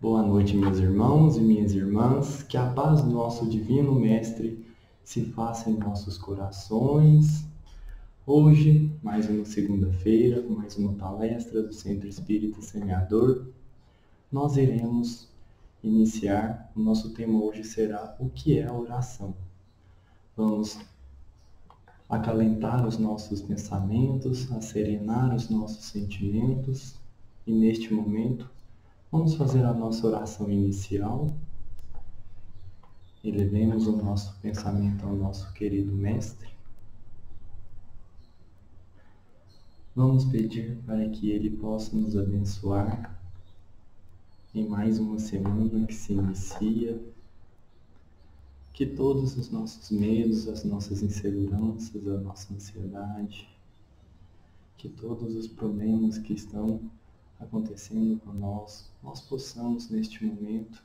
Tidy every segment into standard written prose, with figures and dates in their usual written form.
Boa noite, meus irmãos e minhas irmãs. Que a paz do nosso Divino Mestre se faça em nossos corações. Hoje, mais uma segunda-feira, mais uma palestra do Centro Espírita Semeador. Nós iremos iniciar. O nosso tema hoje será o que é a oração. Vamos acalentar os nossos pensamentos, serenar os nossos sentimentos e, neste momento, vamos fazer a nossa oração inicial. Elevemos o nosso pensamento ao nosso querido Mestre. Vamos pedir para que Ele possa nos abençoar em mais uma semana que se inicia. Que todos os nossos medos, as nossas inseguranças, a nossa ansiedade, que todos os problemas que estão acontecendo com nós possamos neste momento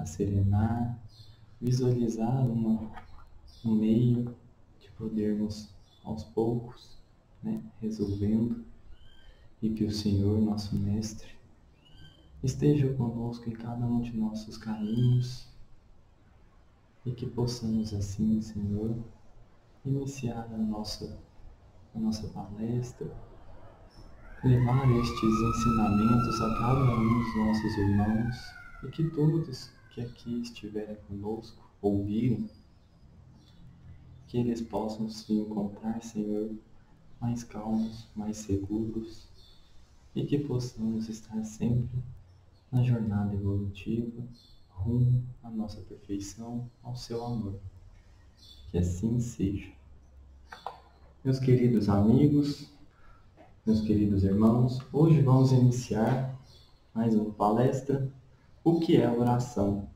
serenar, visualizar um meio de podermos aos poucos, resolvendo, e que o Senhor, nosso Mestre, esteja conosco em cada um de nossos caminhos e que possamos assim, Senhor, iniciar a nossa palestra, levar estes ensinamentos a cada um dos nossos irmãos e que todos que aqui estiverem conosco ouvirem, que eles possam se encontrar, Senhor, mais calmos, mais seguros e que possamos estar sempre na jornada evolutiva rumo à nossa perfeição, ao seu amor. Que assim seja. Meus queridos amigos, meus queridos irmãos, hoje vamos iniciar mais uma palestra. O que é oração?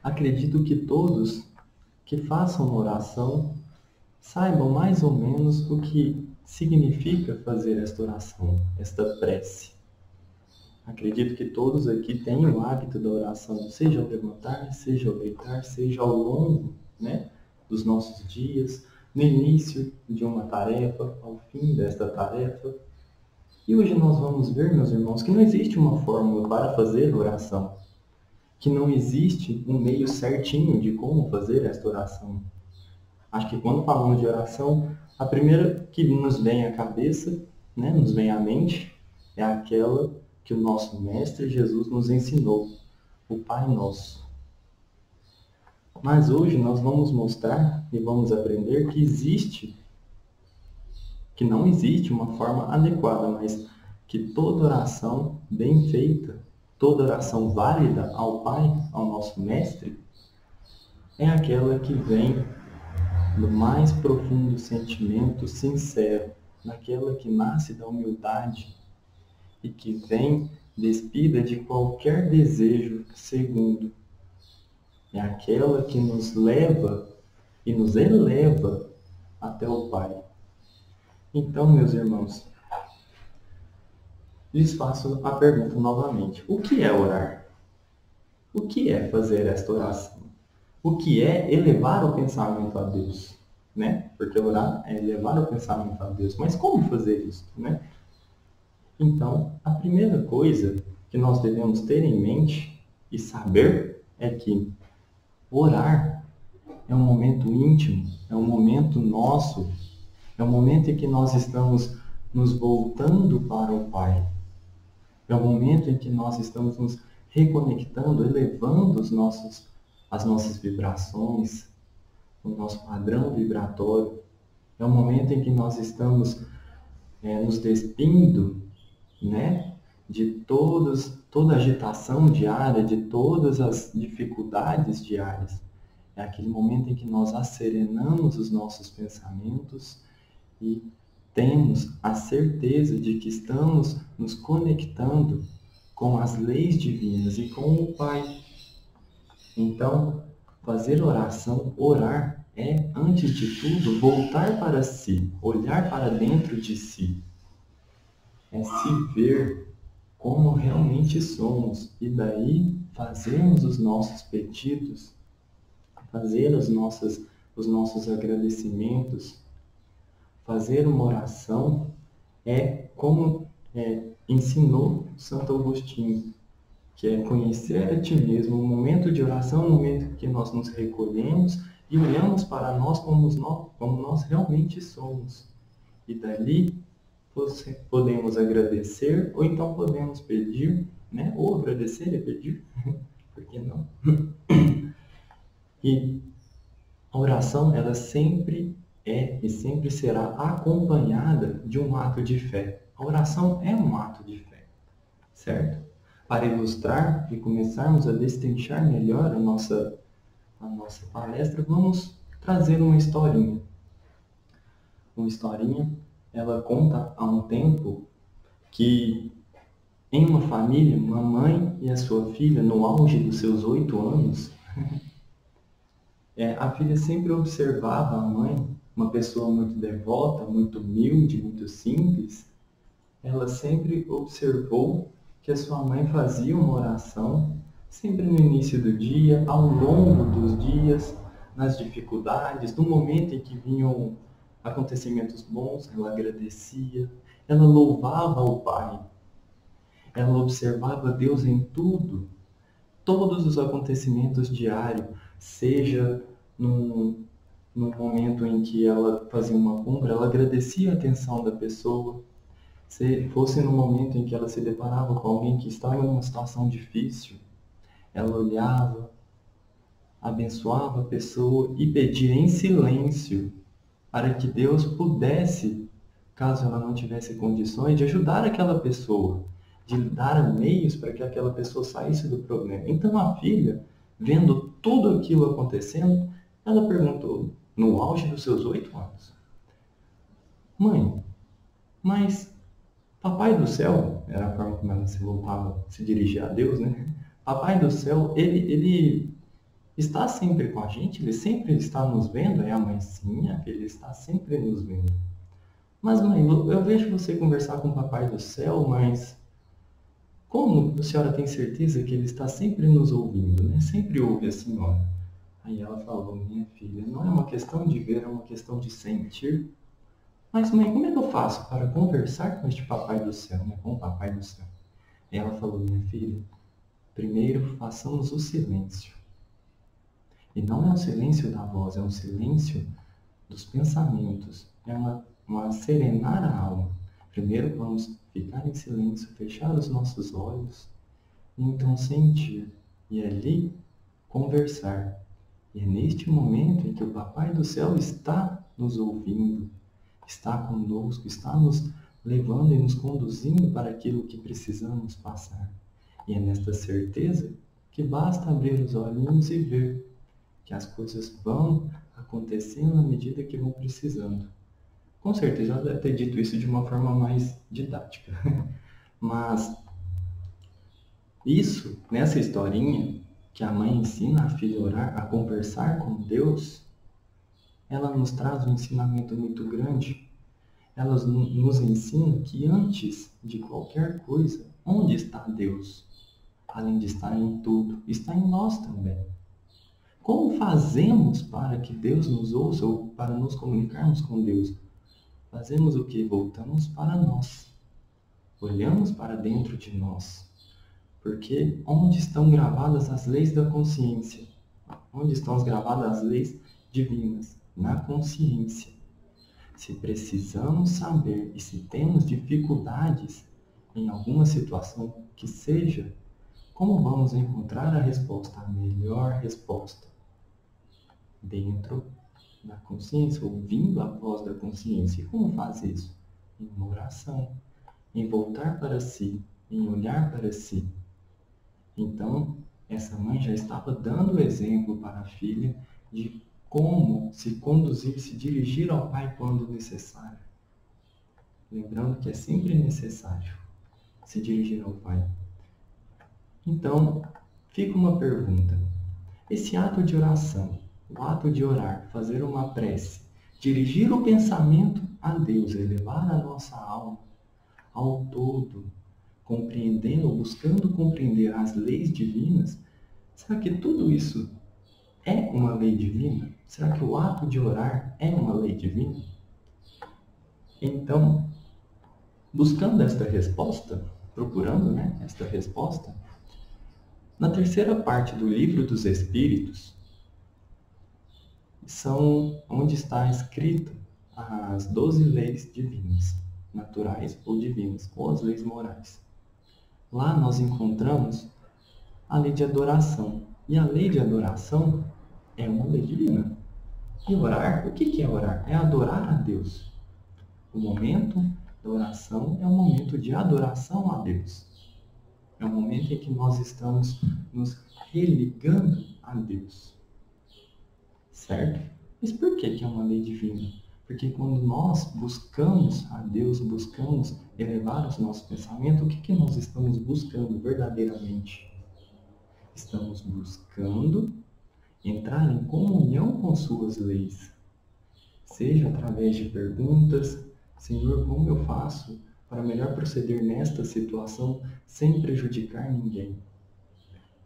Acredito que todos que façam oração saibam mais ou menos o que significa fazer esta oração, esta prece. Acredito que todos aqui têm o hábito da oração, seja ao levantar, seja ao deitar, seja ao longo dos nossos dias, no início de uma tarefa, ao fim desta tarefa. E hoje nós vamos ver, meus irmãos, que não existe uma fórmula para fazer oração, que não existe um meio certinho de como fazer esta oração. Acho que quando falamos de oração, a primeira que nos vem à cabeça, nos vem à mente, é aquela que o nosso Mestre Jesus nos ensinou, o Pai Nosso. Mas hoje nós vamos mostrar e vamos aprender que não existe uma forma adequada, mas que toda oração bem feita, toda oração válida ao Pai, ao nosso Mestre, é aquela que vem do mais profundo sentimento sincero, daquela que nasce da humildade e que vem despida de qualquer desejo segundo. É aquela que nos leva e nos eleva até o Pai. Então, meus irmãos, lhes faço a pergunta novamente. O que é orar? O que é fazer esta oração? O que é elevar o pensamento a Deus? Porque orar é elevar o pensamento a Deus. Mas como fazer isso? Então, a primeira coisa que nós devemos ter em mente e saber é que orar é um momento íntimo, é um momento nosso, é um momento em que nós estamos nos voltando para o Pai. É um momento em que nós estamos nos reconectando, elevando as nossas vibrações, o nosso padrão vibratório. É um momento em que nós estamos nos despindo, de toda a agitação diária, de todas as dificuldades diárias. É aquele momento em que nós asserenamos os nossos pensamentos e temos a certeza de que estamos nos conectando com as leis divinas e com o Pai. Então, fazer oração, orar, é, antes de tudo, voltar para si, olhar para dentro de si. É se ver como realmente somos e daí fazermos os nossos pedidos, fazer os nossos agradecimentos. Fazer uma oração é como ensinou Santo Agostinho, que é conhecer a ti mesmo, o momento de oração, o momento que nós nos recolhemos e olhamos para nós como nós realmente somos. E dali podemos agradecer, ou então podemos pedir, né? Ou agradecer e pedir, por que não? E a oração, ela sempre é e sempre será acompanhada de um ato de fé. A oração é um ato de fé, certo? Para ilustrar e começarmos a destrinchar melhor a nossa palestra, vamos trazer uma historinha. Uma historinha, ela conta há um tempo que em uma família, uma mãe e a sua filha, no auge dos seus 8 anos, a filha sempre observava a mãe, uma pessoa muito devota, muito humilde, muito simples. Ela sempre observou que a sua mãe fazia uma oração, sempre no início do dia, ao longo dos dias, nas dificuldades, no momento em que vinham acontecimentos bons, ela agradecia, ela louvava o Pai, ela observava Deus em tudo, todos os acontecimentos diários, seja num momento em que ela fazia uma compra, ela agradecia a atenção da pessoa, se fosse no momento em que ela se deparava com alguém que estava em uma situação difícil, ela olhava, abençoava a pessoa e pedia em silêncio para que Deus pudesse, caso ela não tivesse condições, de ajudar aquela pessoa, de dar meios para que aquela pessoa saísse do problema. Então a filha, vendo tudo aquilo acontecendo, ela perguntou, no auge dos seus 8 anos, mãe, mas Papai do Céu, era a forma como ela se voltava, se dirigia a Deus, né? Papai do Céu, ele está sempre com a gente? Ele sempre está nos vendo? É a mãe, sim, ele está sempre nos vendo. Mas mãe, eu vejo você conversar com o Papai do Céu, mas como a senhora tem certeza que ele está sempre nos ouvindo, né? Sempre ouve a senhora. Aí ela falou, minha filha, não é uma questão de ver, é uma questão de sentir. Mas mãe, como é que eu faço para conversar com este Papai do Céu, né? Com o Papai do Céu? E ela falou, minha filha, primeiro façamos o silêncio. E não é um silêncio da voz, é um silêncio dos pensamentos. É uma serenar a alma. Primeiro vamos ficar em silêncio, fechar os nossos olhos, e então sentir. E ali conversar. E é neste momento em que o Papai do Céu está nos ouvindo, está conosco, está nos levando e nos conduzindo para aquilo que precisamos passar. E é nesta certeza que basta abrir os olhinhos e ver que as coisas vão acontecendo à medida que vão precisando. Com certeza ela deve ter dito isso de uma forma mais didática. Mas isso, nessa historinha, que a mãe ensina a filha a orar, a conversar com Deus, ela nos traz um ensinamento muito grande. Ela nos ensina que antes de qualquer coisa, onde está Deus? Além de estar em tudo, está em nós também. Como fazemos para que Deus nos ouça ou para nos comunicarmos com Deus? Fazemos o que? Voltamos para nós. Olhamos para dentro de nós. Porque onde estão gravadas as leis da consciência? Onde estão gravadas as leis divinas? Na consciência. Se precisamos saber e se temos dificuldades em alguma situação que seja, como vamos encontrar a resposta, a melhor resposta? Dentro da consciência, ouvindo a voz da consciência. E como faz isso? Em uma oração, em voltar para si, em olhar para si. Então, essa mãe já estava dando exemplo para a filha de como se conduzir, se dirigir ao Pai quando necessário. Lembrando que é sempre necessário se dirigir ao Pai. Então, fica uma pergunta. Esse ato de oração, o ato de orar, fazer uma prece, dirigir o pensamento a Deus, elevar a nossa alma ao todo, compreendendo, buscando compreender as leis divinas, será que tudo isso é uma lei divina? Será que o ato de orar é uma lei divina? Então, buscando esta resposta, procurando, né, esta resposta, na terceira parte do Livro dos Espíritos, são onde está escrita as 12 leis divinas, naturais ou divinas, ou as leis morais. Lá nós encontramos a lei de adoração. E a lei de adoração é uma lei divina. E orar, o que é orar? É adorar a Deus. O momento da oração é um momento de adoração a Deus. É um momento em que nós estamos nos religando a Deus. Certo? Mas por que é uma lei divina? Porque quando nós buscamos a Deus, buscamos elevar os nossos pensamentos, o que nós estamos buscando verdadeiramente? Estamos buscando entrar em comunhão com suas leis. Seja através de perguntas, Senhor, como eu faço para melhor proceder nesta situação sem prejudicar ninguém?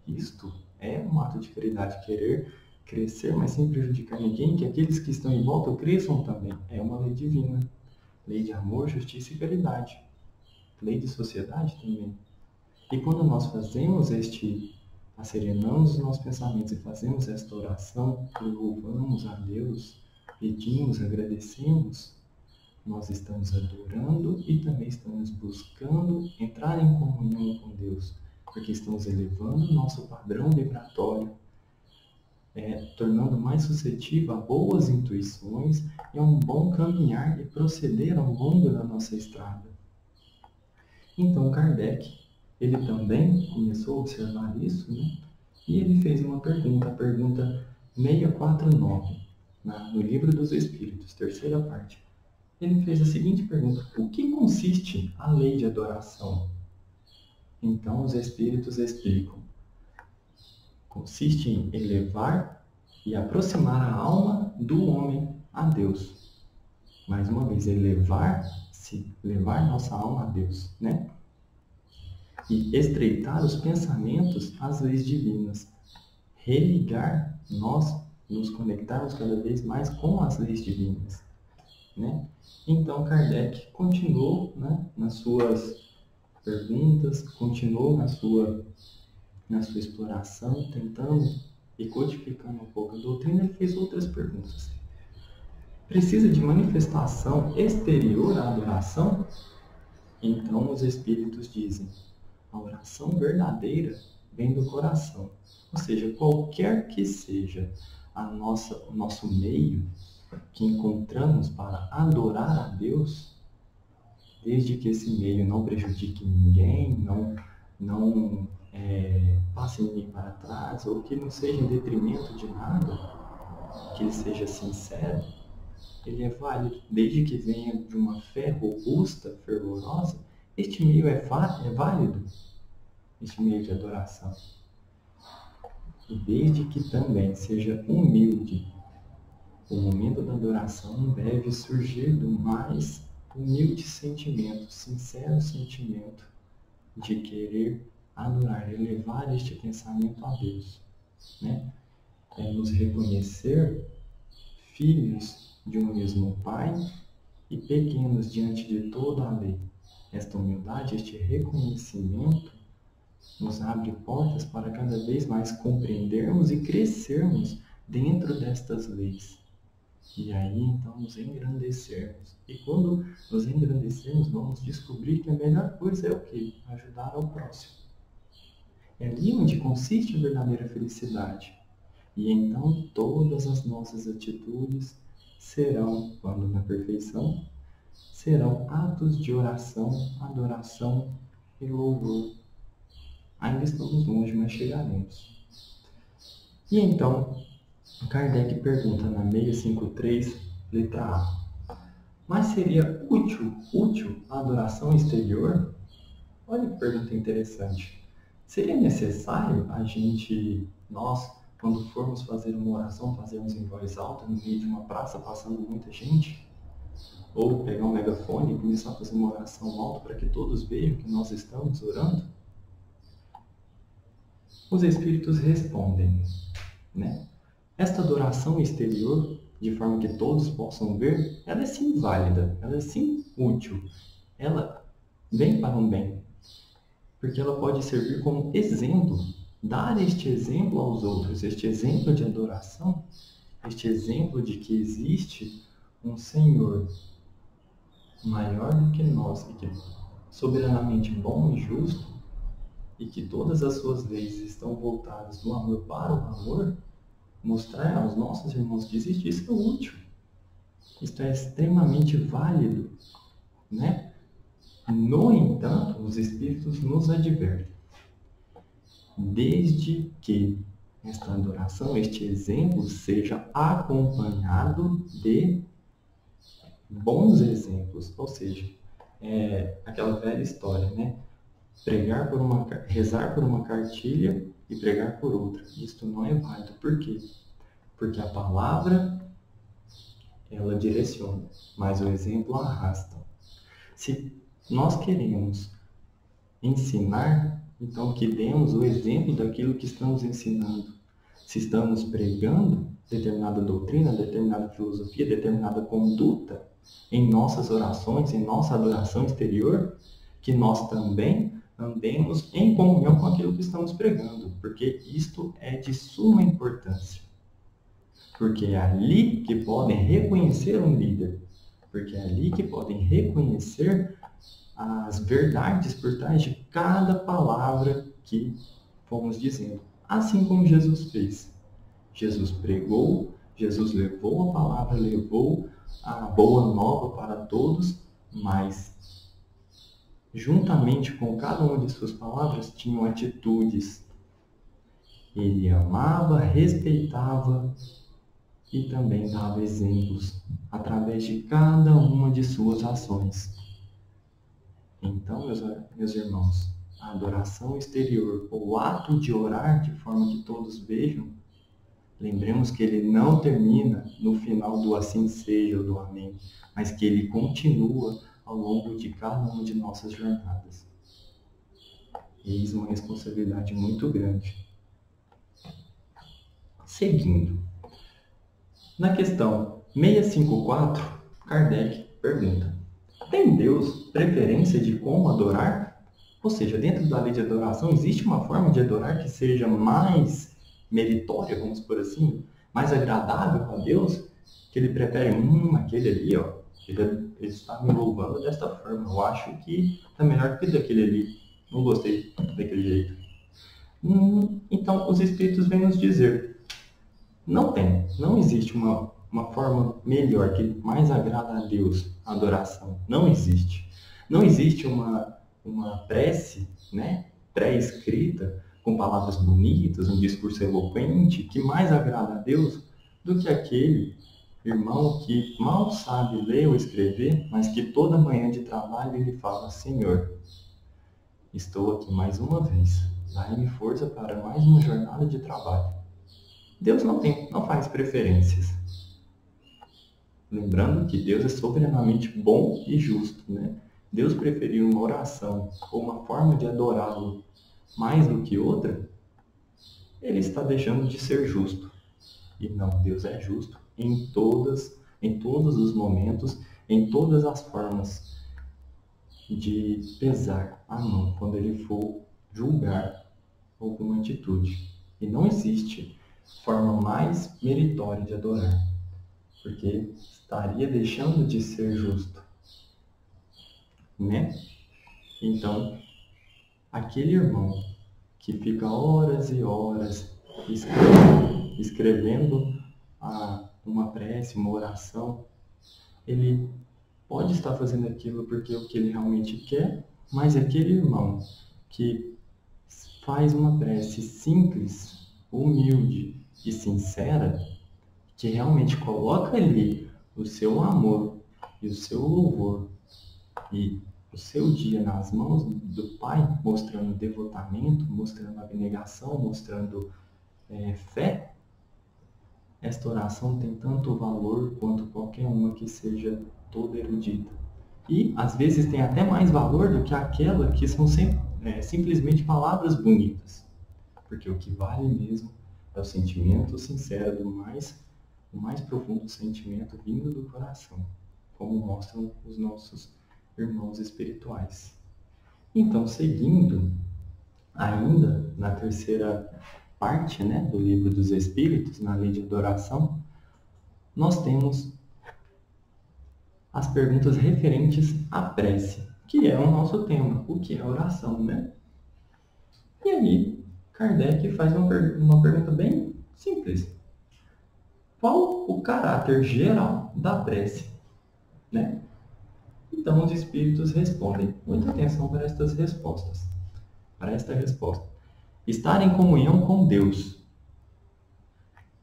Isto é um ato de caridade, querer crescer, mas sem prejudicar ninguém, que aqueles que estão em volta cresçam também. É uma lei divina. Lei de amor, justiça e caridade. Lei de sociedade também. E quando nós fazemos asserenamos os nossos pensamentos e fazemos esta oração, louvamos a Deus, pedimos, agradecemos, nós estamos adorando e também estamos buscando entrar em comunhão com Deus, porque estamos elevando o nosso padrão vibratório, tornando mais suscetível a boas intuições e a um bom caminhar e proceder ao longo da nossa estrada. Então Kardec, ele também começou a observar isso, né? E ele fez uma pergunta, a pergunta 649, no Livro dos Espíritos, terceira parte. Ele fez a seguinte pergunta: o que consiste a lei de adoração? Então os Espíritos explicam: consiste em elevar e aproximar a alma do homem a Deus. Mais uma vez, levar nossa alma a Deus, né? E estreitar os pensamentos às leis divinas. Religar, nós nos conectarmos cada vez mais com as leis divinas, né? Então Kardec continuou, né, nas suas perguntas, continuou na sua exploração, tentando e codificando um pouco a doutrina. Ele fez outras perguntas. Precisa de manifestação exterior à adoração? Então os Espíritos dizem: a oração verdadeira vem do coração. Ou seja, qualquer que seja o nosso meio que encontramos para adorar a Deus, desde que esse meio não prejudique ninguém, não passe ninguém para trás, ou que não seja em detrimento de nada, que ele seja sincero, ele é válido. Desde que venha de uma fé robusta, fervorosa, este meio é válido, este meio de adoração. E desde que também seja humilde, o momento da adoração deve surgir do mais humilde sentimento, sincero sentimento de querer adorar, elevar este pensamento a Deus, né? É nos reconhecer filhos de um mesmo Pai e pequenos diante de toda a lei. Esta humildade, este reconhecimento, nos abre portas para cada vez mais compreendermos e crescermos dentro destas leis. E aí, então, nos engrandecermos. E quando nos engrandecermos, vamos descobrir que a melhor coisa é o quê? Ajudar ao próximo. É ali onde consiste a verdadeira felicidade. E então, todas as nossas atitudes serão, quando na perfeição, serão atos de oração, adoração e louvor. Ainda estamos longe, mas chegaremos. E então, Kardec pergunta na 653, letra A: mas seria útil a adoração exterior? Olha que pergunta interessante. Seria necessário nós, quando formos fazer uma oração, fazermos em voz alta no meio de uma praça passando muita gente? Ou pegar um megafone e começar a fazer uma oração alta para que todos vejam que nós estamos orando? Os Espíritos respondem, né? Esta adoração exterior, de forma que todos possam ver, ela é sim válida, ela é sim útil, ela vem para um bem. porque ela pode servir como exemplo, dar este exemplo aos outros, este exemplo de adoração, este exemplo de que existe um Senhor maior do que nós, e que é soberanamente bom e justo, e que todas as suas leis estão voltadas do amor para o amor, mostrar aos nossos irmãos que existe, isso é útil. Isto é extremamente válido, né? No entanto, os Espíritos nos advertem. Desde que esta adoração, este exemplo, seja acompanhado de bons exemplos. Ou seja, aquela velha história, né? Rezar por uma cartilha e pregar por outra. Isto não é válido. Por quê? Porque a palavra, ela direciona, mas o exemplo arrasta. Se nós queremos ensinar, então que demos o exemplo daquilo que estamos ensinando. Se estamos pregando determinada doutrina, determinada filosofia, determinada conduta em nossas orações, em nossa adoração exterior, que nós também andemos em comunhão com aquilo que estamos pregando, porque isto é de suma importância. Porque é ali que podem reconhecer um líder, porque é ali que podem reconhecer as verdades por trás de cada palavra que fomos dizendo. Assim como Jesus fez. Jesus pregou, Jesus levou a palavra, levou a boa nova para todos, mas juntamente com cada uma de suas palavras tinham atitudes. Ele amava, respeitava e também dava exemplos através de cada uma de suas ações. Então, meus irmãos, a adoração exterior, o ato de orar de forma que todos vejam, lembremos que ele não termina no final do assim seja ou do amém, mas que ele continua ao longo de cada uma de nossas jornadas. Eis uma responsabilidade muito grande. Seguindo. Na questão 654, Kardec pergunta: tem Deus preferência de como adorar? Ou seja, dentro da lei de adoração, existe uma forma de adorar que seja mais meritória, vamos por assim, mais agradável a Deus, que ele prefere, aquele ali, ó, ele está me louvando desta forma, eu acho que está melhor que daquele ali, não gostei daquele jeito. Então, os Espíritos vêm nos dizer, não existe uma forma melhor, que mais agrada a Deus, a adoração. Não existe. Não existe uma prece, né, pré-escrita, com palavras bonitas, um discurso eloquente, que mais agrada a Deus do que aquele irmão que mal sabe ler ou escrever, mas que toda manhã de trabalho ele fala: Senhor, estou aqui mais uma vez, dai-me força para mais uma jornada de trabalho. Deus não faz preferências. Lembrando que Deus é soberanamente bom e justo, né? Deus preferiu uma oração ou uma forma de adorá-lo mais do que outra, ele está deixando de ser justo. E não, Deus é justo em todos os momentos, em todas as formas de pesar a mão quando ele for julgar alguma atitude. E não existe forma mais meritória de adorar, porque estaria deixando de ser justo, né? Então, aquele irmão que fica horas e horas escrevendo uma prece, uma oração, ele pode estar fazendo aquilo porque é o que ele realmente quer, mas aquele irmão que faz uma prece simples, humilde e sincera, que realmente coloca ali o seu amor e o seu louvor e o seu dia nas mãos do Pai, mostrando devotamento, mostrando abnegação, mostrando fé, esta oração tem tanto valor quanto qualquer uma que seja toda erudita. E, às vezes, tem até mais valor do que aquela que são simplesmente palavras bonitas. Porque o que vale mesmo é o sentimento sincero o mais profundo sentimento vindo do coração, como mostram os nossos irmãos espirituais. Então, seguindo, ainda na terceira parte, né, do Livro dos Espíritos, na lei de adoração, nós temos as perguntas referentes à prece, que é o nosso tema, o que é oração, né? E aí, Kardec faz uma pergunta bem simples. Qual o caráter geral da prece, né? Então, os espíritos respondem. Muita atenção para estas respostas. Para esta resposta. Estar em comunhão com Deus.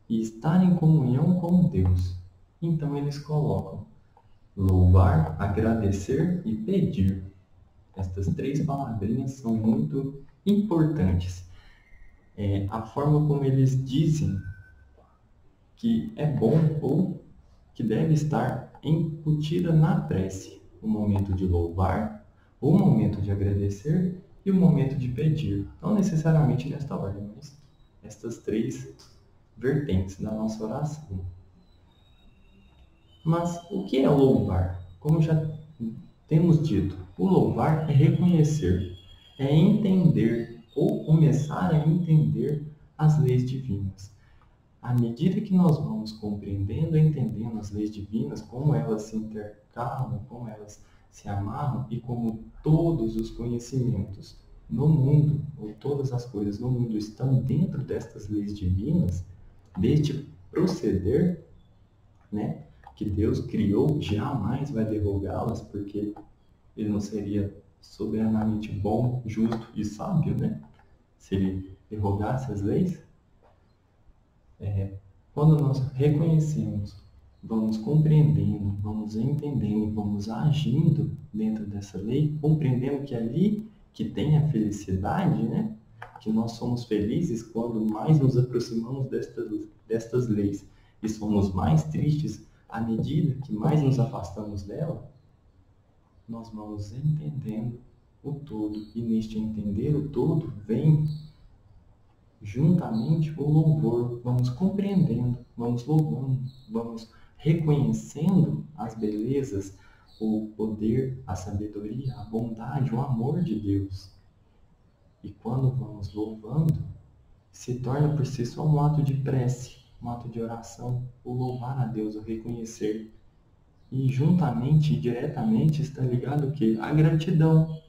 E estar em comunhão com Deus. Então, eles colocam louvar, agradecer e pedir. Estas três palavrinhas são muito importantes. A forma como eles dizem que é bom ou que deve estar embutida na prece. O momento de louvar, o momento de agradecer e o momento de pedir. Não necessariamente nesta ordem, mas estas três vertentes da nossa oração. Mas o que é louvar? Como já temos dito, o louvar é reconhecer, é entender ou começar a entender as leis divinas. À medida que nós vamos compreendendo e entendendo as leis divinas, como elas se intercalam, como elas se amarram e como todos os conhecimentos no mundo, ou todas as coisas no mundo estão dentro destas leis divinas, deste proceder, né, que Deus criou, jamais vai derrogá-las, porque ele não seria soberanamente bom, justo e sábio, né, se ele derrogasse as leis. Quando nós reconhecemos, vamos compreendendo, vamos entendendo, vamos agindo dentro dessa lei, compreendendo que ali que tem a felicidade, né? Que nós somos felizes quando mais nos aproximamos destas leis e somos mais tristes à medida que mais nos afastamos dela, nós vamos entendendo o todo. E neste entender o todo vem juntamente o louvor, vamos compreendendo, vamos louvando, vamos reconhecendo as belezas, o poder, a sabedoria, a bondade, o amor de Deus. E quando vamos louvando, se torna por si só um ato de prece, um ato de oração, o louvar a Deus, o reconhecer. E juntamente e diretamente está ligado o quê? A gratidão.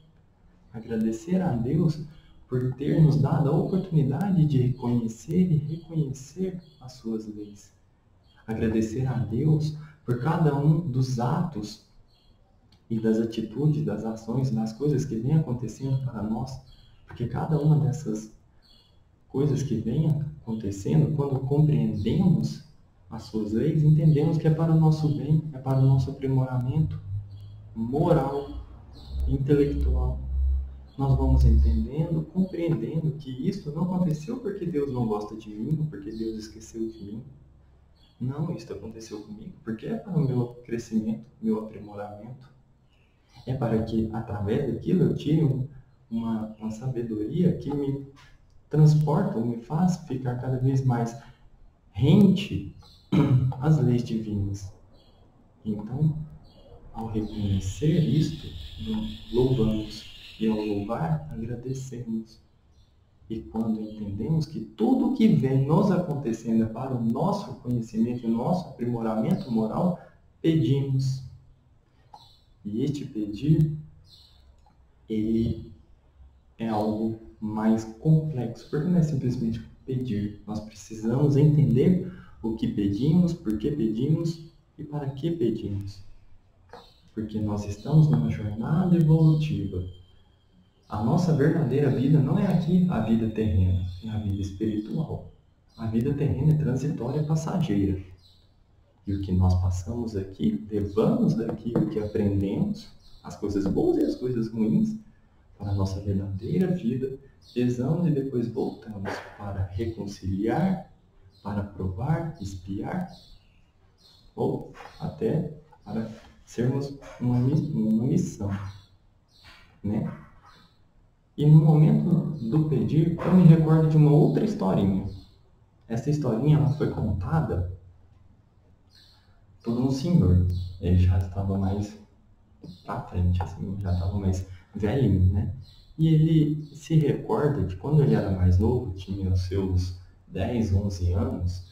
Agradecer a Deus por ter nos dado a oportunidade de reconhecer e reconhecer as suas leis. Agradecer a Deus por cada um dos atos e das atitudes, das ações, das coisas que vem acontecendo para nós, porque cada uma dessas coisas que vem acontecendo, quando compreendemos as suas leis, entendemos que é para o nosso bem, é para o nosso aprimoramento moral, intelectual. Nós vamos entendendo, compreendendo que isso não aconteceu porque Deus não gosta de mim, ou porque Deus esqueceu de mim. Não, isso aconteceu comigo porque é para o meu crescimento, meu aprimoramento. É para que, através daquilo, eu tire uma sabedoria que me transporta, ou me faz ficar cada vez mais rente às leis divinas. Então, ao reconhecer isto, nós louvamos. E ao louvar, agradecemos. E quando entendemos que tudo o que vem nos acontecendo é para o nosso conhecimento e o nosso aprimoramento moral, pedimos. E este pedir, ele é algo mais complexo, porque não é simplesmente pedir. Nós precisamos entender o que pedimos, por que pedimos e para que pedimos. Porque nós estamos numa jornada evolutiva. A nossa verdadeira vida não é aqui a vida terrena, é a vida espiritual. A vida terrena é transitória e passageira. E o que nós passamos aqui, levamos daquilo que aprendemos, as coisas boas e as coisas ruins, para a nossa verdadeira vida, pesamos e depois voltamos para reconciliar, para provar, espiar, ou até para sermos uma missão, né? E no momento do pedir, eu me recordo de uma outra historinha. Essa historinha ela foi contada por um senhor. Ele já estava mais para frente, assim, já estava mais velhinho, né? E ele se recorda que quando ele era mais novo, tinha os seus 10, 11 anos,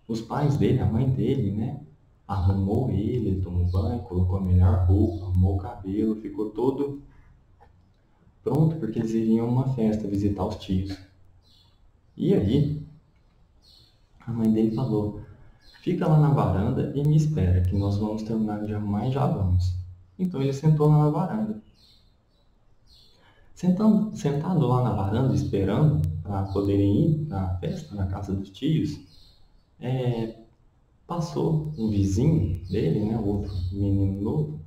os pais dele, a mãe dele, né? Arrumou ele tomou banho, colocou a melhor roupa, arrumou o cabelo, ficou todo pronto porque eles iriam a uma festa visitar os tios. E aí, a mãe dele falou: fica lá na varanda e me espera, que nós vamos terminar de arrumar e já vamos. Então ele sentou lá na varanda. Sentado lá na varanda, esperando para poderem ir na festa, na casa dos tios, passou um vizinho dele, né, outro menino novo,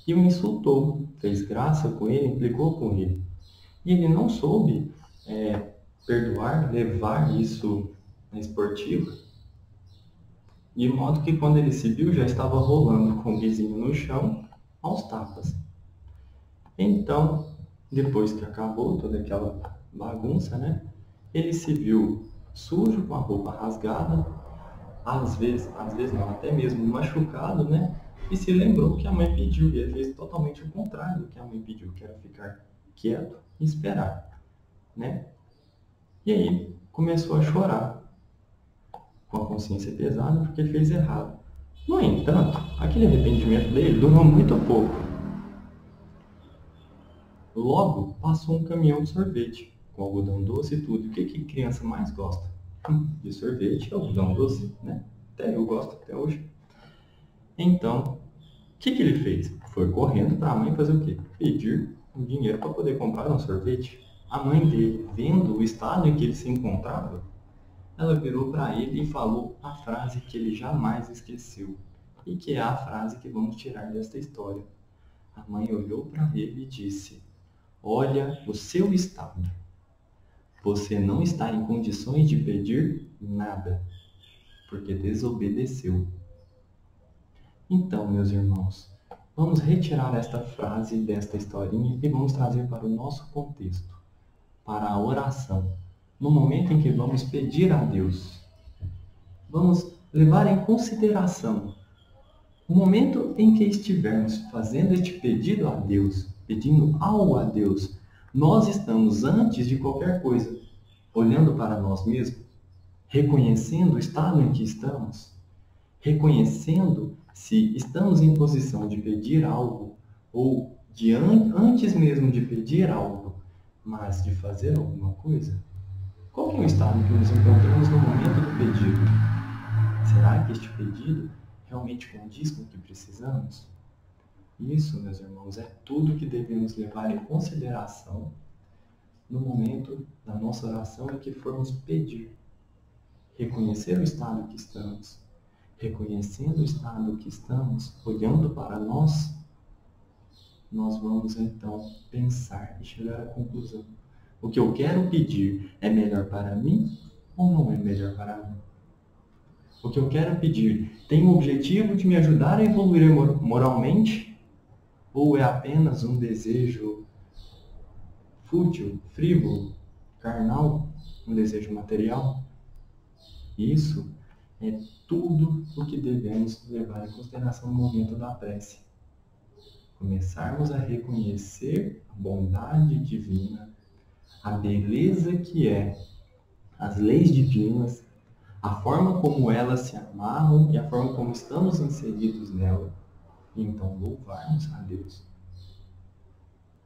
e o insultou, fez graça com ele, implicou com ele. E ele não soube perdoar, levar isso na esportiva, de modo que quando ele se viu, já estava rolando com o vizinho no chão, aos tapas. Então, depois que acabou toda aquela bagunça, né, ele se viu sujo, com a roupa rasgada, às vezes não, até mesmo machucado, né, e se lembrou que a mãe pediu, e ele fez totalmente o contrário do que a mãe pediu, que era ficar quieto e esperar, né. E aí começou a chorar, com a consciência pesada, porque ele fez errado. No entanto, aquele arrependimento dele durou muito pouco. Logo, passou um caminhão de sorvete, com algodão doce e tudo. O que criança mais gosta? De sorvete e algodão doce, né? Até eu gosto, até hoje. Então, o que ele fez? Foi correndo para a mãe fazer o quê? Pedir um dinheiro para poder comprar um sorvete. A mãe dele, vendo o estado em que ele se encontrava, ela virou para ele e falou a frase que ele jamais esqueceu, e que é a frase que vamos tirar desta história. A mãe olhou para ele e disse: olha o seu estado. Você não está em condições de pedir nada, porque desobedeceu. Então, meus irmãos, vamos retirar esta frase desta historinha e vamos trazer para o nosso contexto, para a oração. No momento em que vamos pedir a Deus, vamos levar em consideração o momento em que estivermos fazendo este pedido a Deus, pedindo algo a Deus, nós estamos, antes de qualquer coisa, olhando para nós mesmos, reconhecendo o estado em que estamos, reconhecendo se estamos em posição de pedir algo, ou de antes mesmo de pedir algo, mas de fazer alguma coisa. Qual é o estado que nos encontramos no momento do pedido? Será que este pedido realmente condiz com o que precisamos? Isso, meus irmãos, é tudo que devemos levar em consideração no momento da nossa oração em que formos pedir. Reconhecer o estado que estamos. Reconhecendo o estado que estamos, olhando para nós, nós vamos então pensar e chegar à conclusão. O que eu quero pedir é melhor para mim ou não é melhor para mim? O que eu quero pedir tem o objetivo de me ajudar a evoluir moralmente? Ou é apenas um desejo fútil, frívolo, carnal, um desejo material? Isso é tudo o que devemos levar em consideração no momento da prece. Começarmos a reconhecer a bondade divina, a beleza que é as leis divinas, a forma como elas se amarram e a forma como estamos inseridos nela, e então louvarmos a Deus.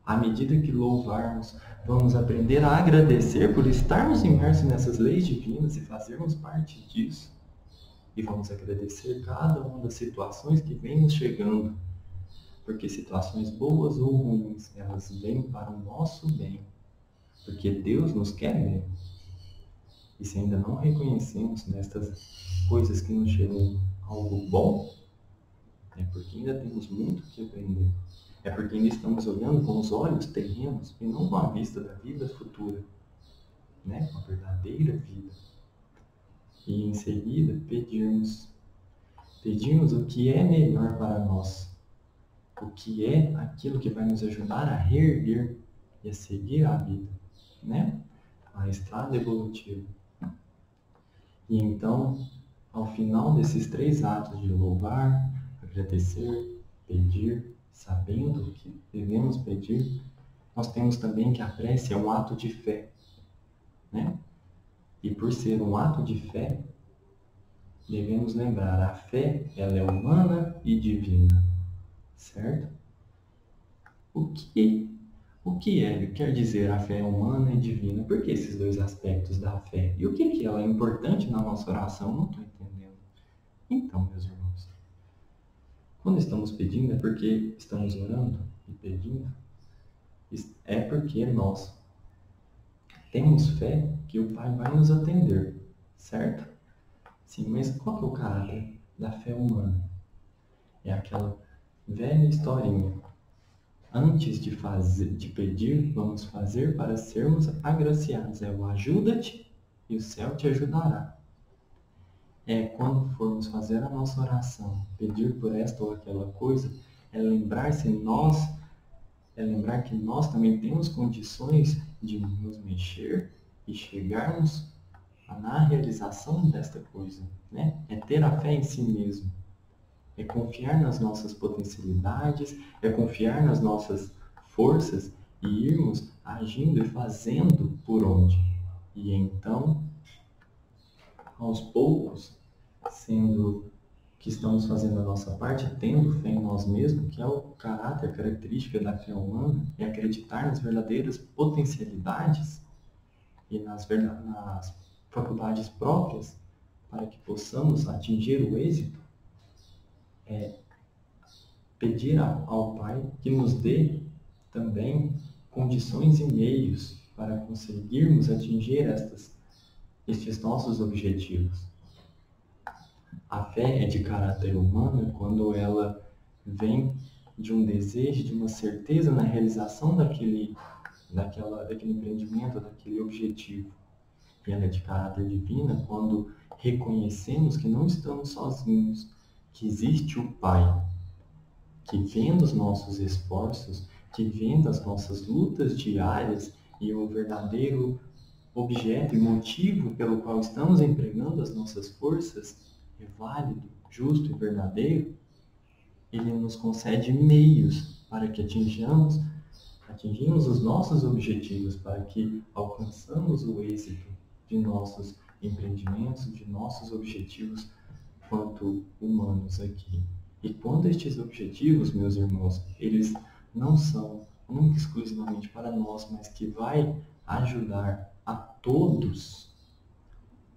À medida que louvarmos, vamos aprender a agradecer por estarmos imersos nessas leis divinas e fazermos parte disso. E vamos agradecer cada uma das situações que vem nos chegando, porque situações boas ou ruins, elas vêm para o nosso bem, porque Deus nos quer bem. E se ainda não reconhecemos nestas coisas que nos chegam algo bom, é porque ainda temos muito que aprender. É porque ainda estamos olhando com os olhos terrenos e não com a vista da vida futura, né? Com a verdadeira vida. E em seguida pedirmos o que é melhor para nós, o que é aquilo que vai nos ajudar a reerguer e a seguir a vida, né? A estrada evolutiva. E então, ao final desses 3 atos de louvar, agradecer, pedir, sabendo o que devemos pedir, nós temos também que a prece é um ato de fé, né? E por ser um ato de fé, devemos lembrar, a fé, ela é humana e divina, certo? O que quer dizer a fé humana e divina? Por que esses dois aspectos da fé? E o que ela é importante na nossa oração? Não estou entendendo. Então, meus irmãos, quando estamos pedindo é porque estamos orando e pedindo, é porque nós temos fé que o Pai vai nos atender, certo? Sim, mas qual que é o caráter da fé humana? É aquela velha historinha. Antes de pedir, vamos fazer para sermos agraciados. É o ajuda-te e o céu te ajudará. É quando formos fazer a nossa oração, pedir por esta ou aquela coisa, é lembrar que nós também temos condições de nos mexer e chegarmos na realização desta coisa, né? É ter a fé em si mesmo. É confiar nas nossas potencialidades, é confiar nas nossas forças e irmos agindo e fazendo por onde. E então, aos poucos, sendo que estamos fazendo a nossa parte, tendo fé em nós mesmos, que é o caráter, a característica da fé humana, é acreditar nas verdadeiras potencialidades e nas faculdades próprias para que possamos atingir o êxito, é pedir ao Pai que nos dê também condições e meios para conseguirmos atingir estes nossos objetivos. A fé é de caráter humano quando ela vem de um desejo, de uma certeza na realização daquele empreendimento, daquele objetivo. E ela é de caráter divino quando reconhecemos que não estamos sozinhos, que existe o Pai, que vendo os nossos esforços, que vendo as nossas lutas diárias e o verdadeiro objeto e motivo pelo qual estamos empregando as nossas forças é válido, justo e verdadeiro, ele nos concede meios para que atingimos os nossos objetivos, para que alcançamos o êxito de nossos empreendimentos, de nossos objetivos quanto humanos aqui. E quando estes objetivos, meus irmãos, eles não são única e exclusivamente para nós, mas que vai ajudar a todos,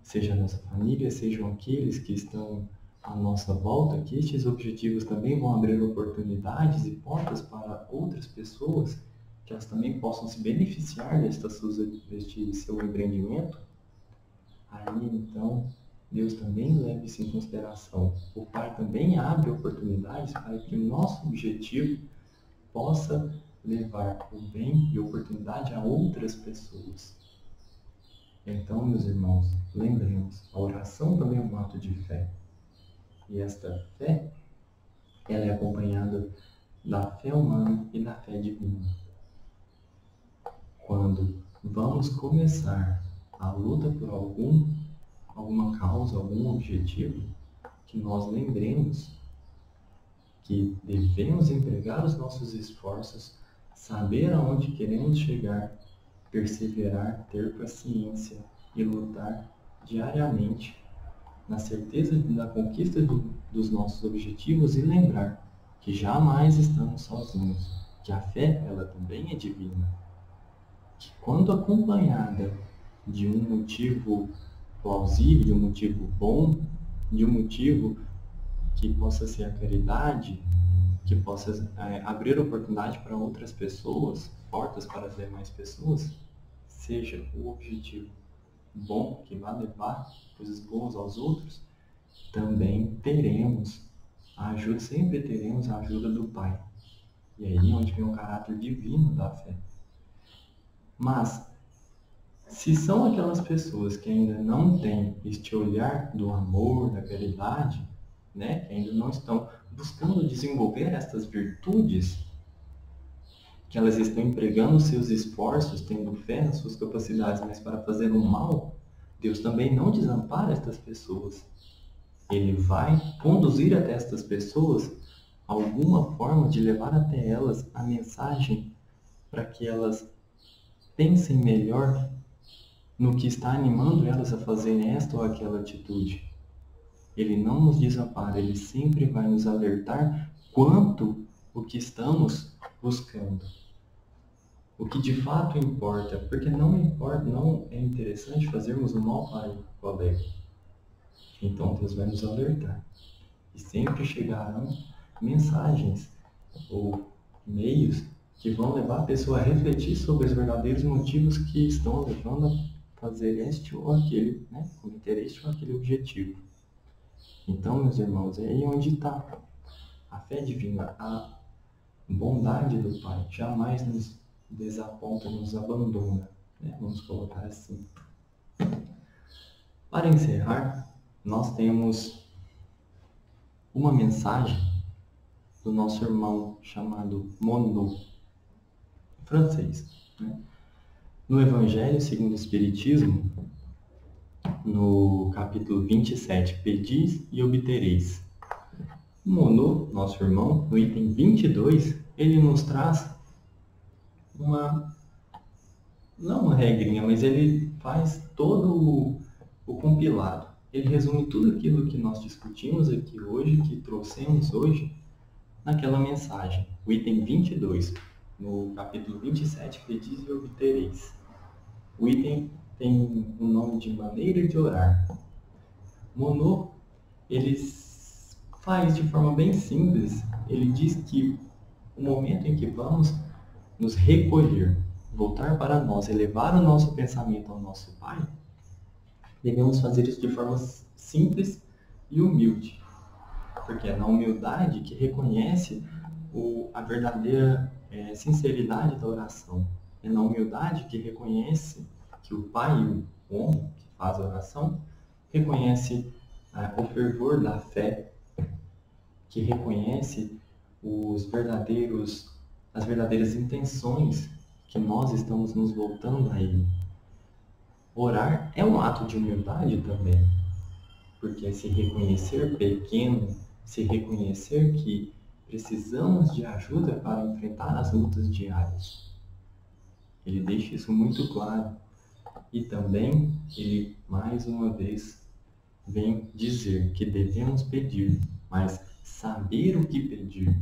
seja a nossa família, sejam aqueles que estão à nossa volta, que estes objetivos também vão abrir oportunidades e portas para outras pessoas, que elas também possam se beneficiar deste seu empreendimento. Aí, então, Deus também leva isso em consideração. O Pai também abre oportunidades para que o nosso objetivo possa levar o bem e oportunidade a outras pessoas. Então, meus irmãos, lembremos, a oração também é um ato de fé. E esta fé, ela é acompanhada da fé humana e da fé divina. Quando vamos começar a luta por alguma causa, algum objetivo, que nós lembremos que devemos empregar os nossos esforços, saber aonde queremos chegar, perseverar, ter paciência e lutar diariamente na certeza da conquista dos nossos objetivos e lembrar que jamais estamos sozinhos, que a fé, ela também é divina, que quando acompanhada de um motivo plausível, de um motivo bom, de um motivo que possa ser a caridade, que possa abrir oportunidade para outras pessoas, portas para as demais pessoas, seja o objetivo bom, que vai levar coisas boas aos outros, também sempre teremos a ajuda do Pai. E aí é onde vem o caráter divino da fé. Mas, se são aquelas pessoas que ainda não têm este olhar do amor, da caridade, né, que ainda não estão buscando desenvolver estas virtudes, que elas estão empregando seus esforços, tendo fé nas suas capacidades, mas para fazer o mal, Deus também não desampara estas pessoas. Ele vai conduzir até estas pessoas alguma forma de levar até elas a mensagem para que elas pensem melhor no que está animando elas a fazerem esta ou aquela atitude. Ele não nos desampara, ele sempre vai nos alertar quanto o que estamos buscando. O que de fato importa, porque não importa, não é interessante fazermos o mal para o colega. Então Deus vai nos alertar. E sempre chegarão mensagens ou meios que vão levar a pessoa a refletir sobre os verdadeiros motivos que estão levando a fazer este ou aquele, cometer este ou aquele objetivo. Então, meus irmãos, é aí onde está a fé divina, a bondade do Pai. Jamais nos desaponta, nos abandona, vamos colocar assim. Para encerrar, nós temos uma mensagem do nosso irmão chamado Monod, francês. No Evangelho segundo o Espiritismo, no capítulo 27, Pedis e obtereis. Monod, nosso irmão, no item 22, ele nos traz não uma regrinha, mas ele faz todo o compilado. Ele resume tudo aquilo que nós discutimos aqui hoje, que trouxemos hoje, naquela mensagem. O item 22, no capítulo 27, Pedis e obtereis. O item tem o nome de maneira de orar. Monod, ele faz de forma bem simples. Ele diz que o momento em que vamos nos recolher, voltar para nós, elevar o nosso pensamento ao nosso Pai, devemos fazer isso de forma simples e humilde. Porque é na humildade que reconhece a verdadeira sinceridade da oração. É na humildade que reconhece que o Pai, o homem que faz a oração, reconhece o fervor da fé, que reconhece as verdadeiras intenções que nós estamos nos voltando a Ele. Orar é um ato de humildade também, porque é se reconhecer pequeno, se reconhecer que precisamos de ajuda para enfrentar as lutas diárias. Ele deixa isso muito claro. E também ele, mais uma vez, vem dizer que devemos pedir, mas saber o que pedir.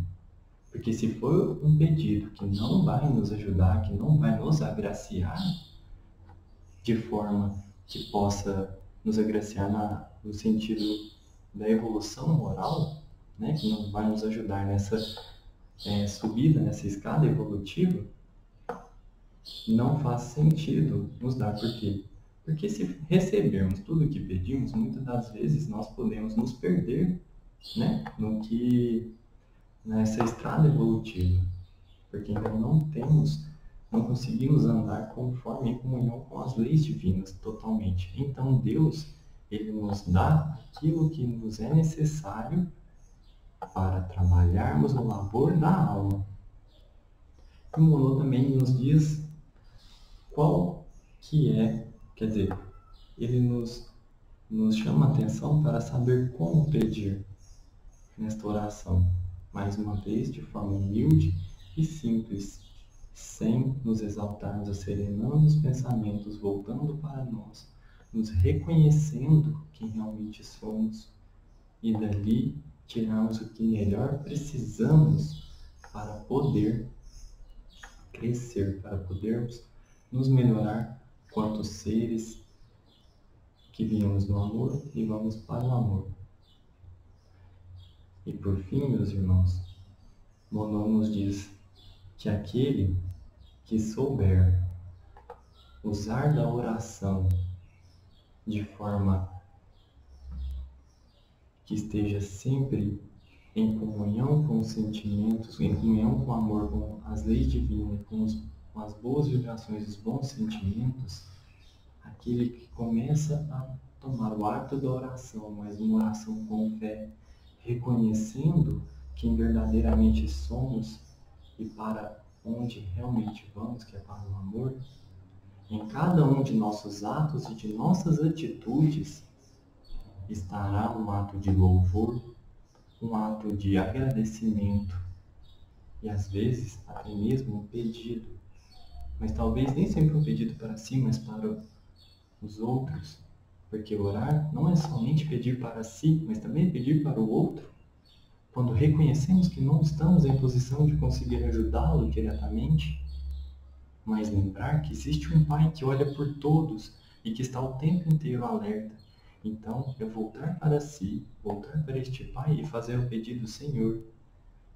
Porque se for um pedido que não vai nos ajudar, que não vai nos agraciar, de forma que possa nos agraciar no sentido da evolução moral, que não vai nos ajudar nessa subida, nessa escada evolutiva, não faz sentido nos dar. Por quê? Porque se recebermos tudo o que pedimos, muitas das vezes nós podemos nos perder nessa estrada evolutiva, porque ainda não conseguimos andar conforme em comunhão com as leis divinas totalmente. Então Deus, ele nos dá aquilo que nos é necessário para trabalharmos no labor da alma. E o Monod também nos diz qual que quer dizer, ele nos chama a atenção para saber como pedir nesta oração. Mais uma vez, de forma humilde e simples, sem nos exaltarmos, serenando os pensamentos, voltando para nós, nos reconhecendo quem realmente somos e dali tirarmos o que melhor precisamos para poder crescer, para podermos nos melhorar quanto seres que viemos do amor e vamos para o amor. E por fim, meus irmãos, Monod nos diz que aquele que souber usar da oração de forma que esteja sempre em comunhão com os sentimentos, em comunhão com o amor, com as leis divinas, com as boas vibrações, os bons sentimentos, aquele que começa a tomar o hábito da oração, mas uma oração com fé, reconhecendo quem verdadeiramente somos e para onde realmente vamos, que é para o amor, em cada um de nossos atos e de nossas atitudes estará um ato de louvor, um ato de agradecimento e às vezes até mesmo um pedido mas talvez nem sempre um pedido para si, mas para os outros. Porque orar não é somente pedir para si, mas também pedir para o outro. Quando reconhecemos que não estamos em posição de conseguir ajudá-lo diretamente, mas lembrar que existe um Pai que olha por todos e que está o tempo inteiro alerta. Então, é voltar para si, voltar para este Pai e fazer o pedido: Senhor,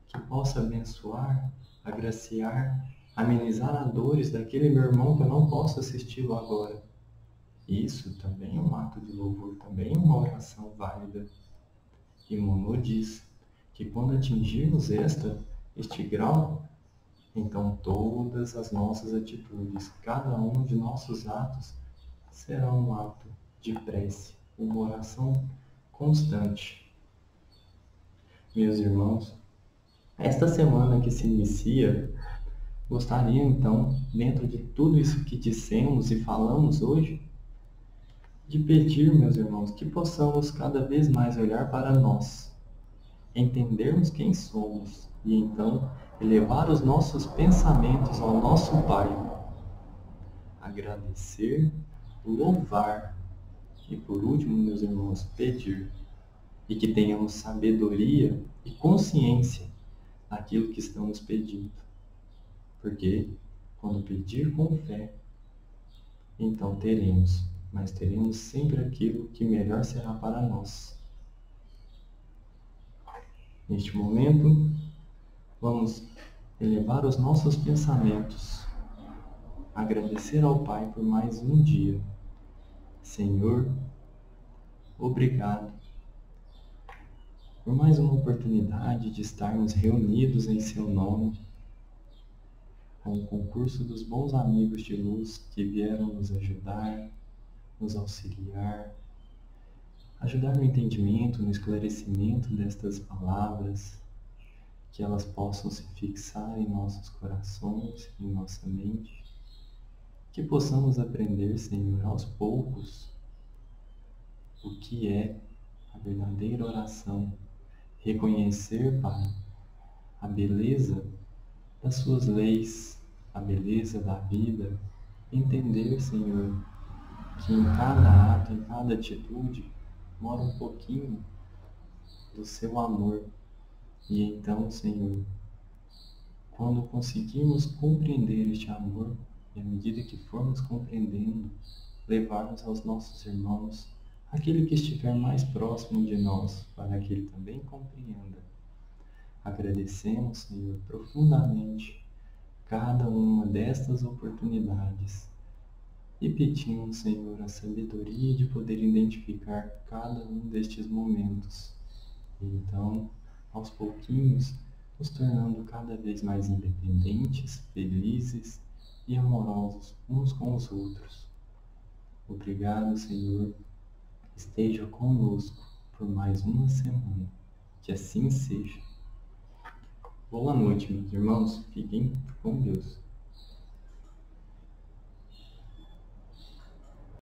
que possa abençoar, agraciar, amenizar as dores daquele meu irmão que eu não posso assisti-lo agora. Isso também é um ato de louvor, também é uma oração válida. E Monod diz que quando atingirmos este grau, então todas as nossas atitudes, cada um de nossos atos, será um ato de prece, uma oração constante. Meus irmãos, esta semana que se inicia, gostaria então, dentro de tudo isso que dissemos e falamos hoje, de pedir, meus irmãos, que possamos cada vez mais olhar para nós, entendermos quem somos e então elevar os nossos pensamentos ao nosso Pai, agradecer, louvar e, por último, meus irmãos, pedir, e que tenhamos sabedoria e consciência naquilo que estamos pedindo. Porque quando pedir com fé, então teremos, mas teremos sempre aquilo que melhor será para nós. Neste momento, vamos elevar os nossos pensamentos, agradecer ao Pai por mais um dia. Senhor, obrigado por mais uma oportunidade de estarmos reunidos em Seu nome, com o concurso dos bons amigos de luz que vieram nos ajudar, nos auxiliar, ajudar no entendimento, no esclarecimento destas palavras, que elas possam se fixar em nossos corações, em nossa mente, que possamos aprender, Senhor, aos poucos, o que é a verdadeira oração, reconhecer, Pai, a beleza das suas leis, a beleza da vida, entender, Senhor, que em cada ato, em cada atitude, mora um pouquinho do seu amor. E então, Senhor, quando conseguirmos compreender este amor, e à medida que formos compreendendo, levarmos aos nossos irmãos, aquele que estiver mais próximo de nós, para que ele também compreenda. Agradecemos, Senhor, profundamente cada uma destas oportunidades e pedimos, Senhor, a sabedoria de poder identificar cada um destes momentos. E então, aos pouquinhos, nos tornando cada vez mais independentes, felizes e amorosos uns com os outros. Obrigado, Senhor. Esteja conosco por mais uma semana. Que assim seja. Boa noite, meus irmãos. Fiquem com Deus.